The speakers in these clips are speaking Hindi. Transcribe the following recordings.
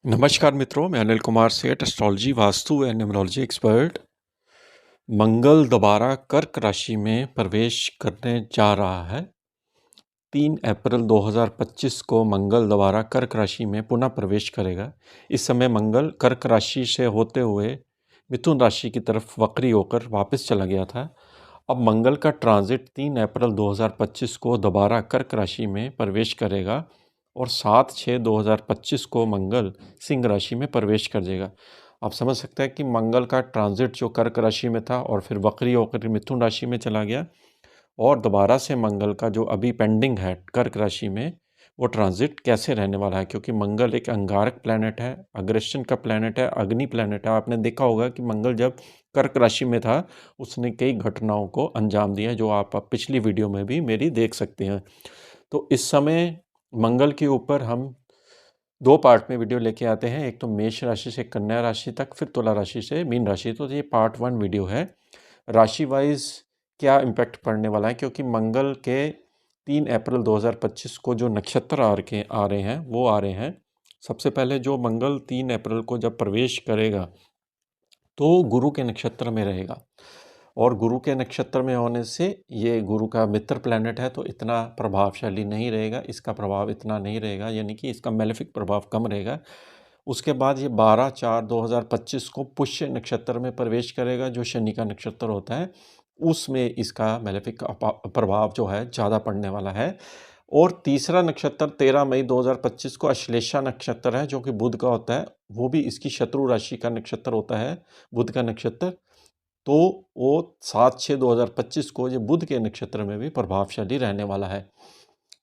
नमस्कार मित्रों, मैं Anil Kumar Seth, astrology, vastu and numerology expert. Mangal दोबारा कर्क राशि में प्रवेश करने जा रहा है। 3 अप्रैल 2025 को मंगल दोबारा कर्क राशि में पुनः प्रवेश करेगा। इस समय मंगल कर्क राशि से होते हुए मिथुन राशि की तरफ वक्री होकर वापस चला गया था। अब मंगल का ट्रांजिट 3 अप्रैल 2025 को दोबारा कर्क राशि में प्रवेश करेगा और 7/6/2025 को मंगल सिंह राशि में प्रवेश कर जाएगा। आप समझ सकते हैं कि मंगल का ट्रांजिट जो कर्क राशि में था और फिर वक्री होकर मिथुन राशि में चला गया, और दोबारा से मंगल का जो अभी पेंडिंग है कर्क राशि में, वो ट्रांजिट कैसे रहने वाला है। क्योंकि मंगल एक अंगारक प्लैनेट है, अग्रेशन का प्लैनेट है, अग्नि प्लैनेट है। आपने देखा होगा कि मंगल जब कर्क राशि में था उसने कई घटनाओं को अंजाम दिया, जो आप पिछली वीडियो में भी मेरी देख सकते हैं। तो इस समय मंगल के ऊपर हम 2 पार्ट में वीडियो लेके आते हैं, एक तो मेष राशि से कन्या राशि तक, फिर तुला राशि से मीन राशि। तो ये पार्ट 1 वीडियो है। राशि वाइज क्या इम्पैक्ट पड़ने वाला है, क्योंकि मंगल के 3 अप्रैल 2025 को जो नक्षत्र आ रहे हैं वो आ रहे हैं। सबसे पहले जो मंगल 3 अप्रैल को जब प्रवेश करेगा तो गुरु के नक्षत्र में रहेगा, और गुरु के नक्षत्र में होने से ये गुरु का मित्र प्लैनेट है, तो इतना प्रभावशाली नहीं रहेगा, इसका प्रभाव इतना नहीं रहेगा, यानी कि इसका मेलेफिक प्रभाव कम रहेगा। उसके बाद ये 12/4/2025 को पुष्य नक्षत्र में प्रवेश करेगा, जो शनि का नक्षत्र होता है। उसमें इसका मेलेफिक प्रभाव जो है ज़्यादा पड़ने वाला है। और तीसरा नक्षत्र 13 मई 2025 को अश्लेषा नक्षत्र है, जो कि बुध का होता है। वो भी इसकी शत्रु राशि का नक्षत्र होता है, बुध का नक्षत्र। तो वो 7/6/2025 को ये बुध के नक्षत्र में भी प्रभावशाली रहने वाला है।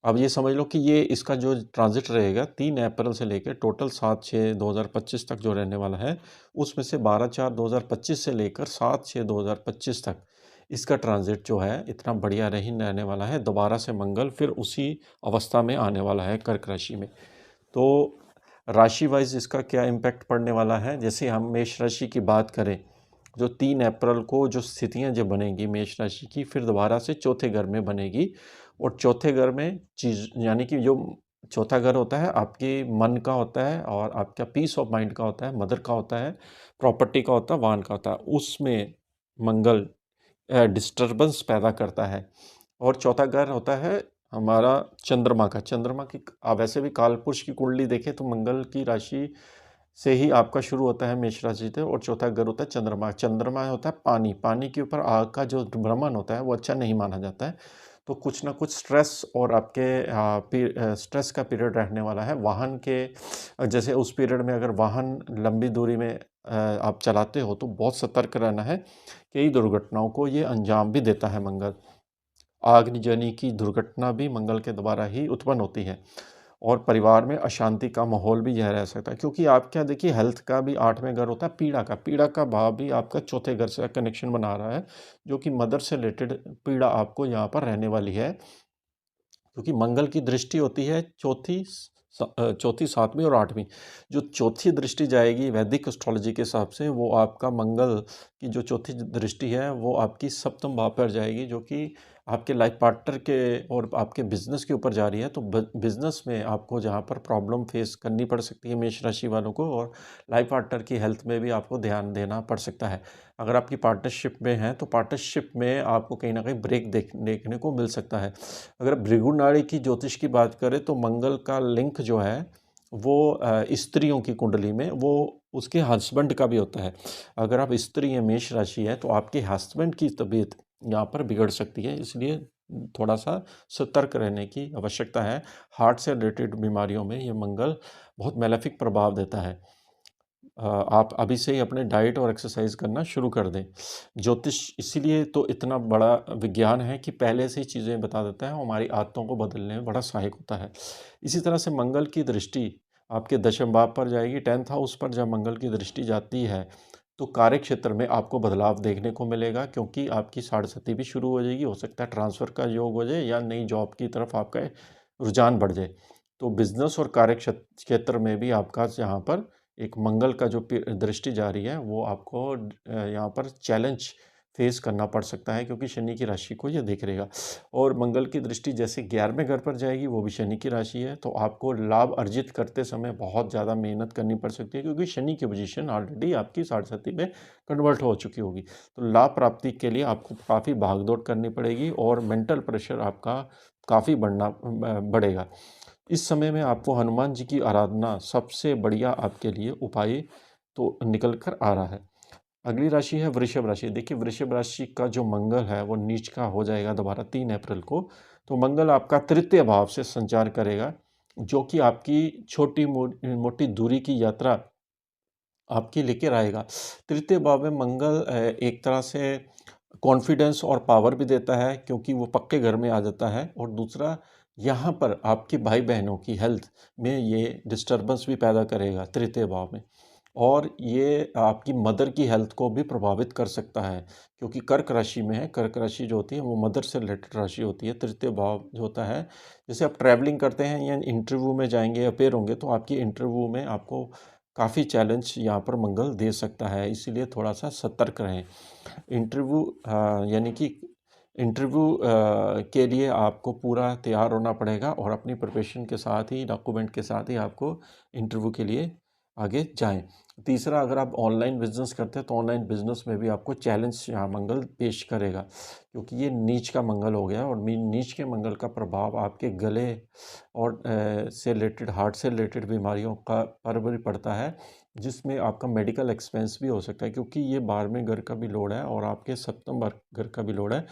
अब ये समझ लो कि ये इसका जो ट्रांजिट रहेगा 3 अप्रैल से लेकर टोटल 7/6/2025 तक जो रहने वाला है, उसमें से 12/4/2025 से लेकर 7/6/2025 तक इसका ट्रांजिट जो है इतना बढ़िया नहीं रहने वाला है। दोबारा से मंगल फिर उसी अवस्था में आने वाला है कर्क राशि में। तो राशि वाइज इसका क्या इम्पैक्ट पड़ने वाला है, जैसे हम मेष राशि की बात करें, जो 3 अप्रैल को जो स्थितियां जो बनेगी मेष राशि की, फिर दोबारा से चौथे घर में बनेगी। और चौथे घर में चीज़, यानी कि जो चौथा घर होता है आपके मन का होता है, और आपका पीस ऑफ माइंड का होता है, मदर का होता है, प्रॉपर्टी का होता है, वाहन का होता है। उसमें मंगल डिस्टर्बेंस पैदा करता है। और चौथा घर होता है हमारा चंद्रमा का। चंद्रमा की आप वैसे भी कालपुरुष की कुंडली देखें तो मंगल की राशि से ही आपका शुरू होता है मेष राशि से, और चौथा घर होता है चंद्रमा। चंद्रमा होता है पानी, पानी के ऊपर आग का जो भ्रमण होता है वो अच्छा नहीं माना जाता है। तो कुछ ना कुछ स्ट्रेस और आपके स्ट्रेस का पीरियड रहने वाला है। वाहन के जैसे उस पीरियड में अगर वाहन लंबी दूरी में आप चलाते हो तो बहुत सतर्क रहना है। कई दुर्घटनाओं को ये अंजाम भी देता है मंगल। आगजनी की दुर्घटना भी मंगल के द्वारा ही उत्पन्न होती है, और परिवार में अशांति का माहौल भी यह रह सकता है। क्योंकि आप क्या देखिए, हेल्थ का भी 8वें घर होता है पीड़ा का भाव भी आपका चौथे घर से कनेक्शन बना रहा है, जो कि मदर से रिलेटेड पीड़ा आपको यहाँ पर रहने वाली है। क्योंकि मंगल की दृष्टि होती है चौथी, 7वीं और 8वीं। जो चौथी दृष्टि जाएगी वैदिक एस्ट्रोलॉजी के हिसाब से, वो आपका मंगल की जो चौथी दृष्टि है वो आपकी सप्तम भाव पर जाएगी, जो कि आपके लाइफ पार्टनर के और आपके बिजनेस के ऊपर जा रही है। तो बिजनेस में आपको जहाँ पर प्रॉब्लम फेस करनी पड़ सकती है मेष राशि वालों को, और लाइफ पार्टनर की हेल्थ में भी आपको ध्यान देना पड़ सकता है। अगर आपकी पार्टनरशिप में है तो पार्टनरशिप में आपको कहीं ना कहीं ब्रेक देखने को मिल सकता है। अगर भृगु नाड़ी की ज्योतिष की बात करें तो मंगल का लिंक जो है वो स्त्रियों की कुंडली में वो उसके हस्बैंड का भी होता है। अगर आप स्त्री हैं, मेष राशि है, तो आपके हस्बैंड की तबीयत यहाँ पर बिगड़ सकती है, इसलिए थोड़ा सा सतर्क रहने की आवश्यकता है। हार्ट से रिलेटेड बीमारियों में ये मंगल बहुत मेलेफिक प्रभाव देता है। आप अभी से ही अपने डाइट और एक्सरसाइज करना शुरू कर दें। ज्योतिष इसीलिए तो इतना बड़ा विज्ञान है कि पहले से ही चीज़ें बता देता है, हमारी आदतों को बदलने में बड़ा सहायक होता है। इसी तरह से मंगल की दृष्टि आपके दशम भाव पर जाएगी, 10th हाउस पर जब मंगल की दृष्टि जाती है तो कार्य क्षेत्र में आपको बदलाव देखने को मिलेगा, क्योंकि आपकी साढ़ेसती भी शुरू हो जाएगी। हो सकता है ट्रांसफ़र का योग हो जाए या नई जॉब की तरफ आपका रुझान बढ़ जाए। तो बिजनेस और कार्य क्षेत्र में भी आपका यहाँ पर एक मंगल का जो दृष्टि जा रही है वो आपको यहाँ पर चैलेंज फेस करना पड़ सकता है, क्योंकि शनि की राशि को यह देख रहेगा। और मंगल की दृष्टि जैसे 11वें घर पर जाएगी, वो भी शनि की राशि है, तो आपको लाभ अर्जित करते समय बहुत ज़्यादा मेहनत करनी पड़ सकती है, क्योंकि शनि की पोजीशन ऑलरेडी आपकी साढ़ेसाती में कन्वर्ट हो चुकी होगी। तो लाभ प्राप्ति के लिए आपको काफ़ी भागदौड़ करनी पड़ेगी और मेंटल प्रेशर आपका काफ़ी बढ़ेगा। इस समय में आपको हनुमान जी की आराधना सबसे बढ़िया आपके लिए उपाय तो निकल कर आ रहा है। अगली राशि है वृषभ राशि। देखिए, वृषभ राशि का जो मंगल है वो नीच का हो जाएगा दोबारा 3 अप्रैल को। तो मंगल आपका तृतीय भाव से संचार करेगा, जो कि आपकी छोटी मोटी दूरी की यात्रा आपकी लेकर आएगा। तृतीय भाव में मंगल एक तरह से कॉन्फिडेंस और पावर भी देता है, क्योंकि वो पक्के घर में आ जाता है। और दूसरा, यहाँ पर आपके भाई बहनों की हेल्थ में ये डिस्टर्बेंस भी पैदा करेगा तृतीय भाव में, और ये आपकी मदर की हेल्थ को भी प्रभावित कर सकता है, क्योंकि कर्क राशि में है। कर्क राशि जो होती है वो मदर से रिलेटेड राशि होती है। तृतीय भाव जो होता है, जैसे आप ट्रैवलिंग करते हैं या इंटरव्यू में जाएंगे, अपेयर होंगे, तो आपकी इंटरव्यू में आपको काफ़ी चैलेंज यहाँ पर मंगल दे सकता है, इसीलिए थोड़ा सा सतर्क रहें। इंटरव्यू यानी कि इंटरव्यू के लिए आपको पूरा तैयार होना पड़ेगा, और अपनी प्रिपरेशन के साथ ही, डॉक्यूमेंट के साथ ही आपको इंटरव्यू के लिए आगे जाएं। तीसरा, अगर आप ऑनलाइन बिजनेस करते हैं तो ऑनलाइन बिजनेस में भी आपको चैलेंज यहाँ मंगल पेश करेगा, क्योंकि ये नीच का मंगल हो गया, और नीच के मंगल का प्रभाव आपके गले और से रिलेटेड, हार्ट से रिलेटेड बीमारियों का पर भी पड़ता है, जिसमें आपका मेडिकल एक्सपेंस भी हो सकता है, क्योंकि ये 12वें घर का भी लोड है और आपके सप्तम घर का भी लोड है।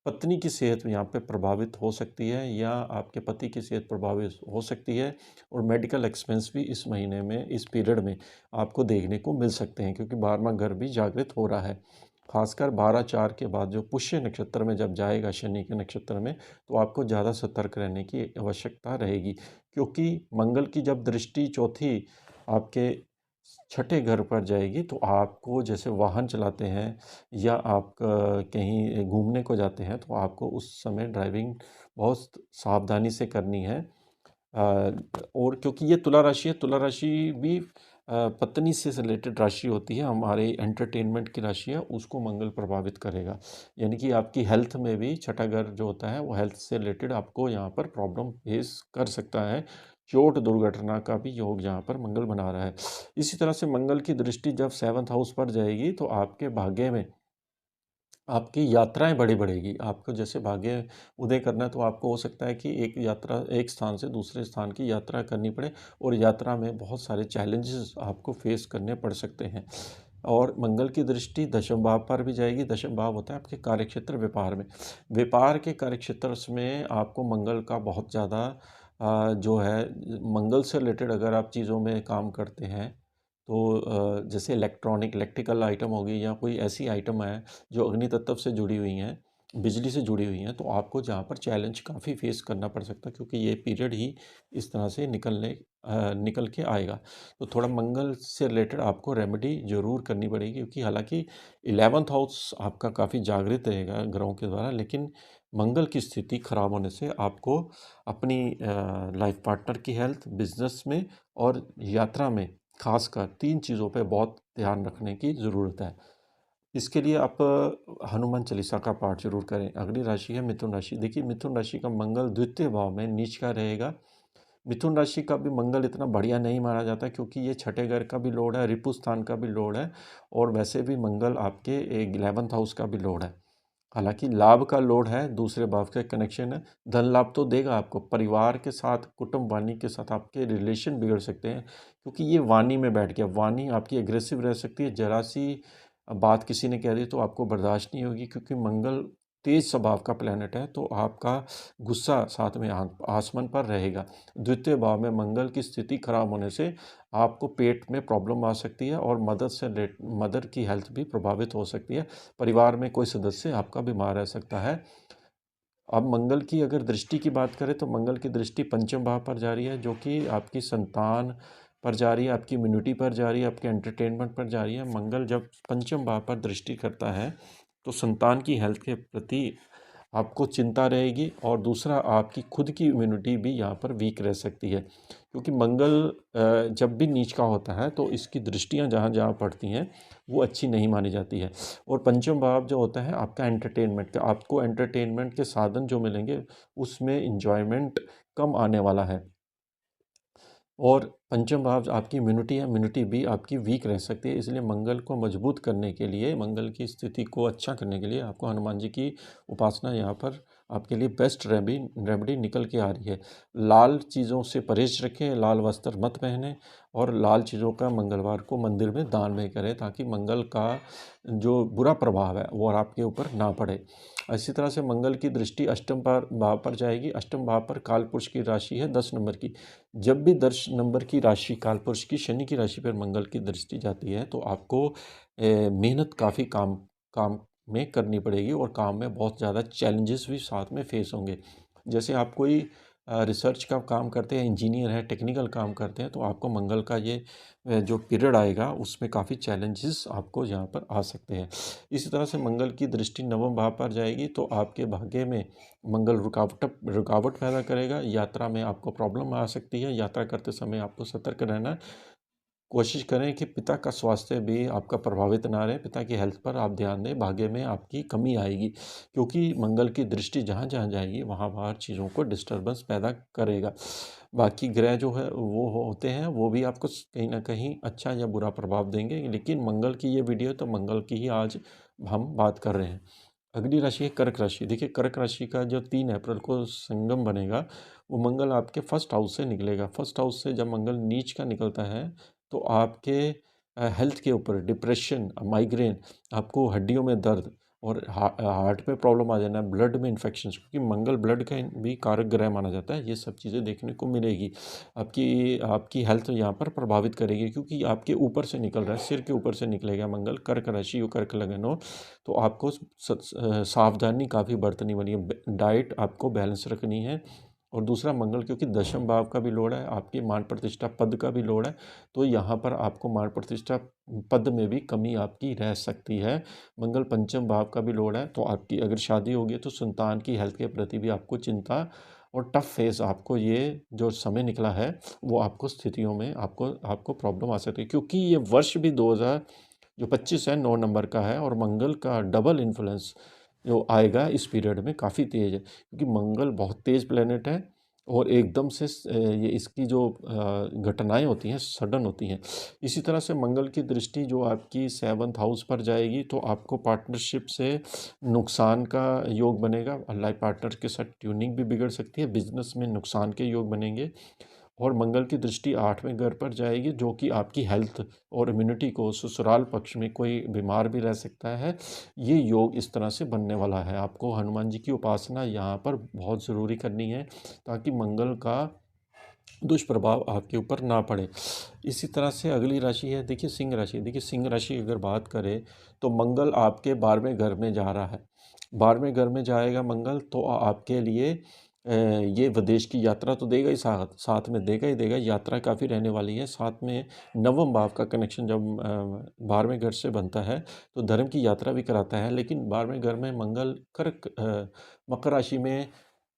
पत्नी की सेहत यहाँ पे प्रभावित हो सकती है, या आपके पति की सेहत प्रभावित हो सकती है, और मेडिकल एक्सपेंस भी इस महीने में, इस पीरियड में आपको देखने को मिल सकते हैं, क्योंकि 12वां घर भी जागृत हो रहा है। खासकर 12/4 के बाद जो पुष्य नक्षत्र में जब जाएगा, शनि के नक्षत्र में, तो आपको ज़्यादा सतर्क रहने की आवश्यकता रहेगी, क्योंकि मंगल की जब दृष्टि चौथी आपके छठे घर पर जाएगी, तो आपको, जैसे वाहन चलाते हैं या आप कहीं घूमने को जाते हैं, तो आपको उस समय ड्राइविंग बहुत सावधानी से करनी है। और क्योंकि ये तुला राशि है, तुला राशि भी पत्नी से रिलेटेड राशि होती है, हमारे एंटरटेनमेंट की राशि है, उसको मंगल प्रभावित करेगा। यानी कि आपकी हेल्थ में भी छठा घर जो होता है वो हेल्थ से रिलेटेड आपको यहाँ पर प्रॉब्लम फेस कर सकता है। चोट दुर्घटना का भी योग यहाँ पर मंगल बना रहा है। इसी तरह से मंगल की दृष्टि जब 7th हाउस पर जाएगी, तो आपके भाग्य में आपकी यात्राएं बड़ी बढ़ेगी। आपको जैसे भाग्य उदय करना है, तो आपको हो सकता है कि एक स्थान से दूसरे स्थान की यात्रा करनी पड़े, और यात्रा में बहुत सारे चैलेंजेस आपको फेस करने पड़ सकते हैं। और मंगल की दृष्टि दशम भाव पर भी जाएगी। दशम भाव होता है आपके कार्यक्षेत्र, व्यापार में। व्यापार के कार्यक्षेत्र में आपको मंगल का बहुत ज़्यादा जो है, मंगल से रिलेटेड अगर आप चीज़ों में काम करते हैं, तो जैसे इलेक्ट्रिकल आइटम होगी, या कोई ऐसी आइटम है जो अग्नि तत्व से जुड़ी हुई हैं, बिजली से जुड़ी हुई हैं, तो आपको जहाँ पर चैलेंज काफ़ी फेस करना पड़ सकता है, क्योंकि ये पीरियड ही इस तरह से निकल के आएगा। तो थोड़ा मंगल से रिलेटेड आपको रेमेडी ज़रूर करनी पड़ेगी, क्योंकि हालांकि 11th हाउस आपका काफ़ी जागृत रहेगा ग्रहों के द्वारा, लेकिन मंगल की स्थिति खराब होने से आपको अपनी लाइफ पार्टनर की हेल्थ, बिजनेस में और यात्रा में खासकर 3 चीज़ों पे बहुत ध्यान रखने की ज़रूरत है। इसके लिए आप हनुमान चालीसा का पाठ ज़रूर करें। अगली राशि है मिथुन राशि। देखिए, मिथुन राशि का मंगल द्वितीय भाव में नीच का रहेगा। मिथुन राशि का भी मंगल इतना बढ़िया नहीं माना जाता, क्योंकि ये छठे घर का भी लोड है, रिपु स्थान का भी लोड है, और वैसे भी मंगल आपके 11th हाउस का भी लोड है। हालांकि लाभ का लोड है, दूसरे भाव का कनेक्शन है, धन लाभ तो देगा आपको। परिवार के साथ, कुटुंब वाणी के साथ आपके रिलेशन बिगड़ सकते हैं, क्योंकि ये वाणी में बैठ गया। वाणी आपकी एग्रेसिव रह सकती है, जरा सी बात किसी ने कह दी तो आपको बर्दाश्त नहीं होगी, क्योंकि मंगल तेज स्वभाव का प्लैनेट है, तो आपका गुस्सा साथ में आसमान पर रहेगा। द्वितीय भाव में मंगल की स्थिति खराब होने से आपको पेट में प्रॉब्लम आ सकती है, और मदर की हेल्थ भी प्रभावित हो सकती है। परिवार में कोई सदस्य आपका बीमार रह सकता है। अब मंगल की अगर दृष्टि की बात करें, तो मंगल की दृष्टि पंचम भाव पर जा रही है, जो कि आपकी संतान पर जा रही है, आपकी इम्यूनिटी पर जा रही है, आपके एंटरटेनमेंट पर जा रही है। मंगल जब पंचम भाव पर दृष्टि करता है, तो संतान की हेल्थ के प्रति आपको चिंता रहेगी, और दूसरा आपकी खुद की इम्यूनिटी भी यहाँ पर वीक रह सकती है, क्योंकि मंगल जब भी नीच का होता है तो इसकी दृष्टियाँ जहाँ जहाँ पड़ती हैं वो अच्छी नहीं मानी जाती है। और पंचम भाव जो होता है आपका एंटरटेनमेंट का, आपको एंटरटेनमेंट के साधन जो मिलेंगे उसमें इंजॉयमेंट कम आने वाला है। और पंचम भाव आपकी इम्यूनिटी है, इम्यूनिटी भी आपकी वीक रह सकती है। इसलिए मंगल को मजबूत करने के लिए, मंगल की स्थिति को अच्छा करने के लिए आपको हनुमान जी की उपासना यहाँ पर आपके लिए बेस्ट रेमेडी निकल के आ रही है। लाल चीज़ों से परहेज रखें, लाल वस्त्र मत पहने, और लाल चीज़ों का मंगलवार को मंदिर में दान में करें, ताकि मंगल का जो बुरा प्रभाव है वो आपके ऊपर ना पड़े। इसी तरह से मंगल की दृष्टि अष्टम भाव पर जाएगी। अष्टम भाव पर कालपुरुष की राशि है 10 नंबर की। जब भी 10 नंबर की राशि कालपुरुष की शनि की राशि पर मंगल की दृष्टि जाती है तो आपको मेहनत काफ़ी काम काम में करनी पड़ेगी, और काम में बहुत ज़्यादा चैलेंजेस भी साथ में फेस होंगे। जैसे आप कोई रिसर्च का काम करते हैं, इंजीनियर है, टेक्निकल काम करते हैं, तो आपको मंगल का ये जो पीरियड आएगा उसमें काफ़ी चैलेंजेस आपको यहाँ पर आ सकते हैं। इसी तरह से मंगल की दृष्टि नवम भाव पर जाएगी तो आपके भाग्य में मंगल रुकावट पैदा करेगा। यात्रा में आपको प्रॉब्लम आ सकती है। यात्रा करते समय आपको सतर्क रहना। कोशिश करें कि पिता का स्वास्थ्य भी आपका प्रभावित ना रहे, पिता की हेल्थ पर आप ध्यान दें, भाग्य में आपकी कमी आएगी, क्योंकि मंगल की दृष्टि जहाँ जहाँ जाएगी वहाँ वहाँ चीज़ों को डिस्टर्बेंस पैदा करेगा। बाकी ग्रह जो है वो होते हैं, वो भी आपको कहीं ना कहीं अच्छा या बुरा प्रभाव देंगे, लेकिन मंगल की ये वीडियो तो मंगल की ही आज हम बात कर रहे हैं। अगली राशि है कर्क राशि। देखिए, कर्क राशि का जो 3 अप्रैल को संगम बनेगा, वो मंगल आपके फर्स्ट हाउस से निकलेगा। फर्स्ट हाउस से जब मंगल नीच का निकलता है तो आपके हेल्थ के ऊपर डिप्रेशन, माइग्रेन, आपको हड्डियों में दर्द और हार्ट में प्रॉब्लम आ जाना, ब्लड में इन्फेक्शन, क्योंकि मंगल ब्लड का भी कारक ग्रह माना जाता है, ये सब चीज़ें देखने को मिलेगी। आपकी आपकी हेल्थ यहाँ पर प्रभावित करेगी, क्योंकि आपके ऊपर से निकल रहा है, सिर के ऊपर से निकलेगा मंगल। कर्क राशि हो, कर्क लगन हो तो आपको सावधानी काफ़ी बरतनी वाली है। डाइट आपको बैलेंस रखनी है। और दूसरा, मंगल क्योंकि दशम भाव का भी लोड है, आपकी मान प्रतिष्ठा पद का भी लोड है, तो यहाँ पर आपको मान प्रतिष्ठा पद में भी कमी आपकी रह सकती है। मंगल पंचम भाव का भी लोड है, तो आपकी अगर शादी होगी तो संतान की हेल्थ के प्रति भी आपको चिंता और टफ फेस, आपको ये जो समय निकला है वो आपको स्थितियों में आपको प्रॉब्लम आ सकती है, क्योंकि ये वर्ष भी 2025 है 9 नंबर का है, और मंगल का डबल इन्फ्लुएंस जो आएगा इस पीरियड में काफ़ी तेज़ है, क्योंकि मंगल बहुत तेज़ प्लेनेट है, और एकदम से ये इसकी जो घटनाएं होती हैं सडन होती हैं। इसी तरह से मंगल की दृष्टि जो आपकी 7th हाउस पर जाएगी तो आपको पार्टनरशिप से नुकसान का योग बनेगा। लाइफ पार्टनर के साथ ट्यूनिंग भी बिगड़ सकती है, बिजनेस में नुकसान के योग बनेंगे। और मंगल की दृष्टि 8वें घर पर जाएगी, जो कि आपकी हेल्थ और इम्यूनिटी को, ससुराल पक्ष में कोई बीमार भी रह सकता है, ये योग इस तरह से बनने वाला है। आपको हनुमान जी की उपासना यहाँ पर बहुत ज़रूरी करनी है, ताकि मंगल का दुष्प्रभाव आपके ऊपर ना पड़े। इसी तरह से अगली राशि है, देखिए सिंह राशि। देखिए, सिंह राशि अगर बात करें तो मंगल आपके 12वें घर में जा रहा है। 12वें घर में जाएगा मंगल, तो आपके लिए ये विदेश की यात्रा तो देगा ही, साथ में देगा ही देगा। यात्रा काफ़ी रहने वाली है। साथ में नवम भाव का कनेक्शन जब 12वें घर से बनता है तो धर्म की यात्रा भी कराता है। लेकिन 12वें घर में मंगल मकर राशि में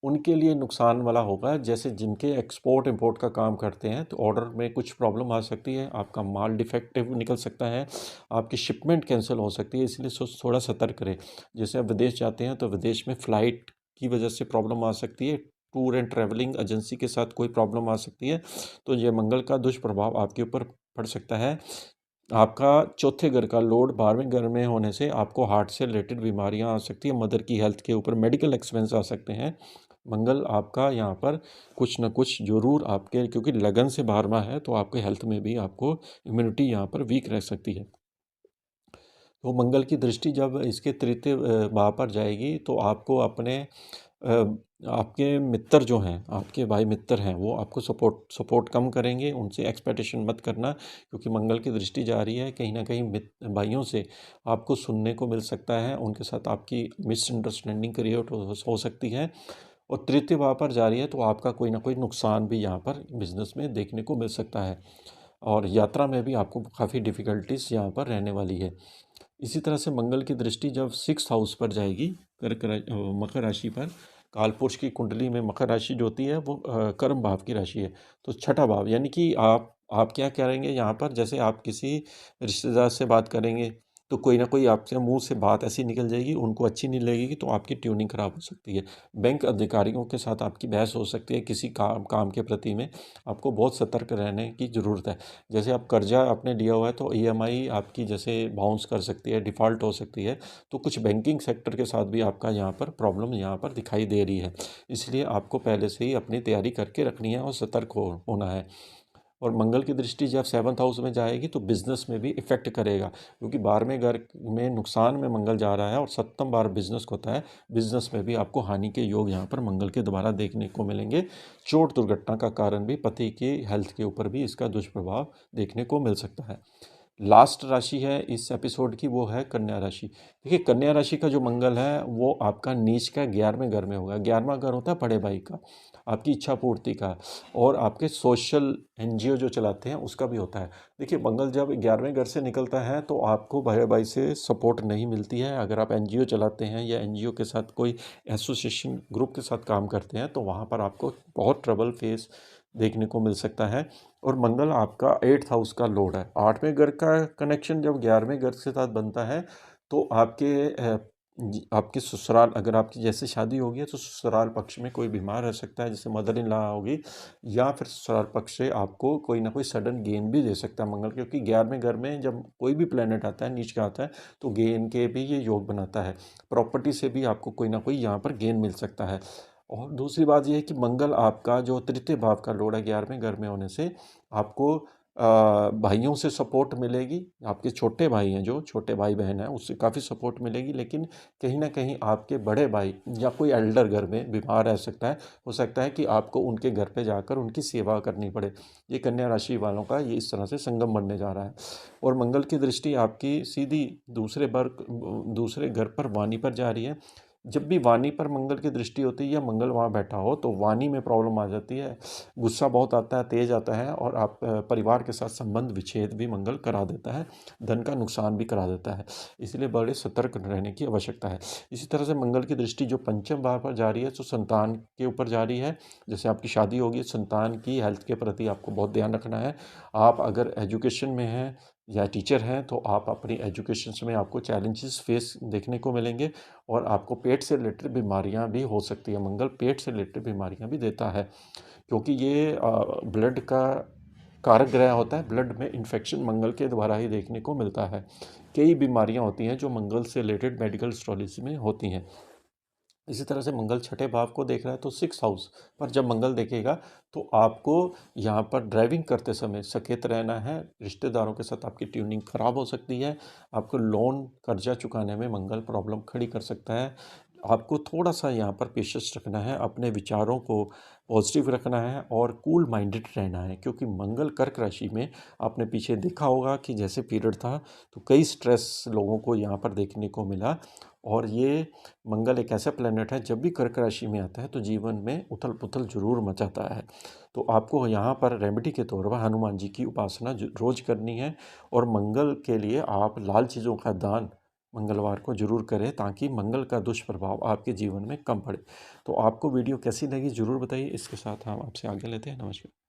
उनके लिए नुकसान वाला होगा, जैसे जिनके एक्सपोर्ट इंपोर्ट का काम करते हैं, तो ऑर्डर में कुछ प्रॉब्लम आ सकती है, आपका माल डिफेक्टिव निकल सकता है, आपकी शिपमेंट कैंसिल हो सकती है, इसलिए थोड़ा सतर्क करें। जैसे आप विदेश जाते हैं तो विदेश में फ़्लाइट की वजह से प्रॉब्लम आ सकती है, टूर एंड ट्रैवलिंग एजेंसी के साथ कोई प्रॉब्लम आ सकती है, तो ये मंगल का दुष्प्रभाव आपके ऊपर पड़ सकता है। आपका चौथे घर का लोड 12वें घर में होने से आपको हार्ट से रिलेटेड बीमारियां आ सकती है, मदर की हेल्थ के ऊपर मेडिकल एक्सपेंस आ सकते हैं। मंगल आपका यहाँ पर कुछ न कुछ जरूर आपके, क्योंकि लगन से 12वां है तो आपके हेल्थ में भी आपको इम्यूनिटी यहाँ पर वीक रह सकती है। तो मंगल की दृष्टि जब इसके तृतीय भाव पर जाएगी तो आपको अपने आपके मित्र जो हैं, आपके भाई मित्र हैं, वो आपको सपोर्ट कम करेंगे, उनसे एक्सपेक्टेशन मत करना, क्योंकि मंगल की दृष्टि जा रही है। कहीं ना कहीं भाइयों से आपको सुनने को मिल सकता है, उनके साथ आपकी मिसअंडरस्टैंडिंग क्रिएट हो सकती है। और तृतीय भाव पर जा रही है तो आपका कोई ना कोई नुकसान भी यहाँ पर बिजनेस में देखने को मिल सकता है, और यात्रा में भी आपको काफ़ी डिफ़िकल्टीज यहाँ पर रहने वाली है। इसी तरह से मंगल की दृष्टि जब 6th हाउस पर जाएगी, मकर राशि पर, कालपुरुष की कुंडली में मकर राशि जो होती है वो कर्म भाव की राशि है। तो छठा भाव, यानी कि आप क्या करेंगे यहाँ पर, जैसे आप किसी रिश्तेदार से बात करेंगे तो कोई ना कोई आपके मुंह से बात ऐसी निकल जाएगी, उनको अच्छी नहीं लगेगी, तो आपकी ट्यूनिंग खराब हो सकती है। बैंक अधिकारियों के साथ आपकी बहस हो सकती है किसी काम के प्रति में। आपको बहुत सतर्क रहने की ज़रूरत है। जैसे आप कर्जा आपने लिया हुआ है तो ईएमआई आपकी जैसे बाउंस कर सकती है, डिफ़ॉल्ट हो सकती है। तो कुछ बैंकिंग सेक्टर के साथ भी आपका यहाँ पर प्रॉब्लम यहाँ पर दिखाई दे रही है। इसलिए आपको पहले से ही अपनी तैयारी करके रखनी है और सतर्क होना है। और मंगल की दृष्टि जब 7th हाउस में जाएगी तो बिजनेस में भी इफेक्ट करेगा, क्योंकि 12वें घर में नुकसान में मंगल जा रहा है और 7th भाव बिजनेस होता है। बिजनेस में भी आपको हानि के योग यहाँ पर मंगल के द्वारा देखने को मिलेंगे। चोट दुर्घटना का कारण भी पति की हेल्थ के ऊपर भी इसका दुष्प्रभाव देखने को मिल सकता है। लास्ट राशि है इस एपिसोड की, वो है कन्या राशि। देखिए, कन्या राशि का जो मंगल है वो आपका नीच का 11वें घर में होगा। 11वां घर होता है बड़े भाई का, आपकी इच्छा पूर्ति का, और आपके सोशल एनजीओ जो चलाते हैं उसका भी होता है। देखिए, मंगल जब 11वें घर से निकलता है तो आपको बड़े भाई से सपोर्ट नहीं मिलती है। अगर आप एनजीओ चलाते हैं या एनजीओ के साथ कोई एसोसिएशन ग्रुप के साथ काम करते हैं तो वहाँ पर आपको बहुत ट्रबल फेस देखने को मिल सकता है। और मंगल आपका 8th हाउस का लॉर्ड है। 8वें घर का कनेक्शन जब 11वें घर के साथ बनता है तो आपके ससुराल, अगर आपकी जैसे शादी होगी है तो ससुराल पक्ष में कोई बीमार रह सकता है, जैसे मदर इन लॉ होगी, या फिर ससुराल पक्ष से आपको कोई ना कोई सडन गेन भी दे सकता है मंगल, क्योंकि 11वें घर में जब कोई भी प्लेनेट आता है नीच का आता है तो गेन के भी ये योग बनाता है। प्रॉपर्टी से भी आपको कोई ना कोई यहाँ पर गेन मिल सकता है। और दूसरी बात यह है कि मंगल आपका जो तृतीय भाव का लॉर्ड है, 11वें घर में होने से आपको भाइयों से सपोर्ट मिलेगी। आपके छोटे भाई हैं, जो छोटे भाई बहन हैं, उससे काफ़ी सपोर्ट मिलेगी। लेकिन कहीं ना कहीं आपके बड़े भाई या कोई एल्डर घर में बीमार रह सकता है। हो सकता है कि आपको उनके घर पे जाकर उनकी सेवा करनी पड़े। ये कन्या राशि वालों का ये इस तरह से संगम बनने जा रहा है। और मंगल की दृष्टि आपकी सीधी दूसरे घर पर वाणी पर जा रही है। जब भी वाणी पर मंगल की दृष्टि होती है या मंगल वहाँ बैठा हो तो वाणी में प्रॉब्लम आ जाती है, गुस्सा बहुत आता है, तेज आता है, और आप परिवार के साथ संबंध विच्छेद भी मंगल करा देता है, धन का नुकसान भी करा देता है। इसलिए बड़े सतर्क रहने की आवश्यकता है। इसी तरह से मंगल की दृष्टि जो 5वें भाव पर जा रही है तो संतान के ऊपर जा रही है। जैसे आपकी शादी होगी, संतान की हेल्थ के प्रति आपको बहुत ध्यान रखना है। आप अगर एजुकेशन में हैं या टीचर हैं तो आप अपनी एजुकेशन में आपको चैलेंजेस फेस देखने को मिलेंगे, और आपको पेट से रिलेटेड बीमारियां भी हो सकती है। मंगल पेट से रिलेटेड बीमारियां भी देता है, क्योंकि ये ब्लड का कारक ग्रह होता है। ब्लड में इन्फेक्शन मंगल के द्वारा ही देखने को मिलता है। कई बीमारियां होती हैं जो मंगल से रिलेटेड मेडिकल एस्ट्रोलॉजी में होती हैं। इसी तरह से मंगल छठे भाव को देख रहा है तो 6th हाउस पर जब मंगल देखेगा तो आपको यहाँ पर ड्राइविंग करते समय सचेत रहना है। रिश्तेदारों के साथ आपकी ट्यूनिंग खराब हो सकती है। आपको लोन कर्जा चुकाने में मंगल प्रॉब्लम खड़ी कर सकता है। आपको थोड़ा सा यहाँ पर पेशेंस रखना है, अपने विचारों को पॉजिटिव रखना है और कूल माइंडेड रहना है, क्योंकि मंगल कर्क राशि में आपने पीछे देखा होगा कि जैसे पीरियड था तो कई स्ट्रेस लोगों को यहाँ पर देखने को मिला। और ये मंगल एक ऐसा प्लेनेट है, जब भी कर्क राशि में आता है तो जीवन में उथल पुथल जरूर मचाता है। तो आपको यहाँ पर रेमेडी के तौर पर हनुमान जी की उपासना रोज करनी है, और मंगल के लिए आप लाल चीज़ों का दान मंगलवार को जरूर करें, ताकि मंगल का दुष्प्रभाव आपके जीवन में कम पड़े। तो आपको वीडियो कैसी लगी जरूर बताइए। इसके साथ हम आपसे आगे लेते हैं। नमस्कार।